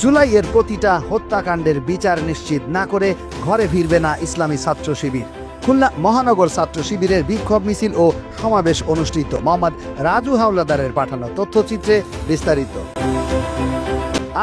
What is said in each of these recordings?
জুলাইয়ের প্রতিটা হত্যাকাণ্ডের বিচার নিশ্চিত না করে ঘরে ফিরবে না ইসলামী ছাত্র শিবির। খুলনা মহানগর ছাত্র শিবিরের বিক্ষোভ মিছিল ও সমাবেশ অনুষ্ঠিত। মোহাম্মদ রাজু হাওলাদারের পাঠানো তথ্যচিত্রে বিস্তারিত।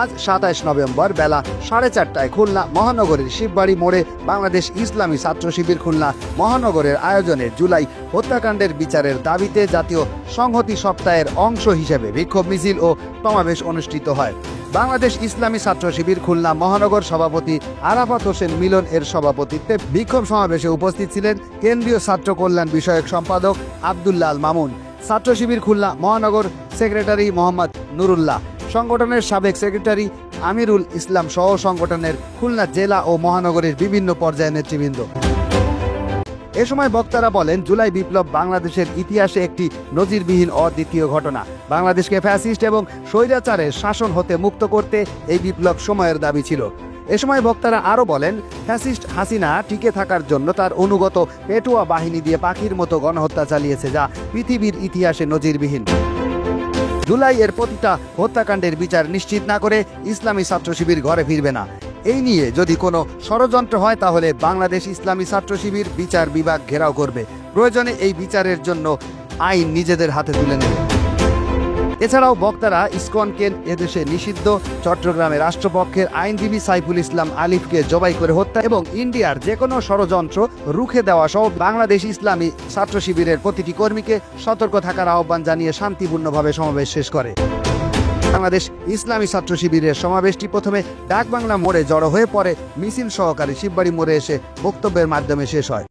আজ ২৭ নভেম্বর বেলা 4:30টায় খুলনা মহানগরের শিববাড়ি মোড়ে বাংলাদেশ ইসলামী ছাত্র শিবির খুলনা মহানগরের আয়োজনে জুলাই হত্যাকাণ্ডের বিচারের দাবিতে জাতীয় সংহতি সপ্তাহের অংশ হিসেবে বিক্ষোভ মিছিল ও সমাবেশ অনুষ্ঠিত হয়। বাংলাদেশ ইসলামী ছাত্র শিবির খুলনা মহানগর সভাপতি আরাফাত হোসেন মিলন এর সভাপতিত্বে বিক্ষোভ সমাবেশে উপস্থিত ছিলেন কেন্দ্রীয় ছাত্র কল্যাণ বিষয়ক সম্পাদক আব্দুল্লাহ আল মামুন, ছাত্র শিবির খুলনা মহানগর সেক্রেটারি মোহাম্মদ নুরুল্লাহ, সংগঠনের সাবেক সেক্রেটারি আমিরুল ইসলাম সহ সংগঠনের খুলনা জেলা ও মহানগরের বিভিন্ন পর্যায়ের নেতৃবৃন্দ। এ সময় বক্তারা বলেন, জুলাই বিপ্লব বাংলাদেশের ইতিহাসে একটি নজিরবিহীন অদ্বিতীয় ঘটনা। বাংলাদেশকে ফ্যাসিস্ট এবং স্বৈরাচারের শাসন হতে মুক্ত করতে এই বিপ্লব সময়ের দাবি ছিল। এ সময় বক্তারা আরও বলেন, ফ্যাসিস্ট হাসিনা টিকে থাকার জন্য তার অনুগত পেটুয়া বাহিনী দিয়ে পাখির মতো গণহত্যা চালিয়েছে, যা পৃথিবীর ইতিহাসে নজিরবিহীন। জুলাইয়ের প্রতিটা হত্যাকাণ্ডের বিচার নিশ্চিত না করে ইসলামী ছাত্র শিবির ঘরে ফিরবে না। এই নিয়ে যদি কোনো ষড়যন্ত্র হয় তাহলে বাংলাদেশ ইসলামী ছাত্র শিবির বিচার বিভাগ ঘেরাও করবে। প্রয়োজনে এই বিচারের জন্য আইন নিজেদের হাতে তুলে নেবে। এছাড়াও বক্তারা ইসকনকে এদেশে নিষিদ্ধ, চট্টগ্রামে রাষ্ট্রপক্ষের আইনজীবী সাইফুল ইসলাম আলিফকে জবাই করে হত্যা এবং ইন্ডিয়ার যে কোনো ষড়যন্ত্র রুখে দেওয়া সহ বাংলাদেশ ইসলামী ছাত্র শিবিরের প্রতিটি কর্মীকে সতর্ক থাকার আহ্বান জানিয়ে শান্তিপূর্ণভাবে সমাবেশ শেষ করে। বাংলাদেশ ইসলামী ছাত্র শিবিরের সমাবেশটি প্রথমে ডাকবাংলা মোড়ে জড়ো হয়ে পরে মিছিল সহকারে শিববাড়ি মোড়ে এসে বক্তব্যের মাধ্যমে শেষ হয়।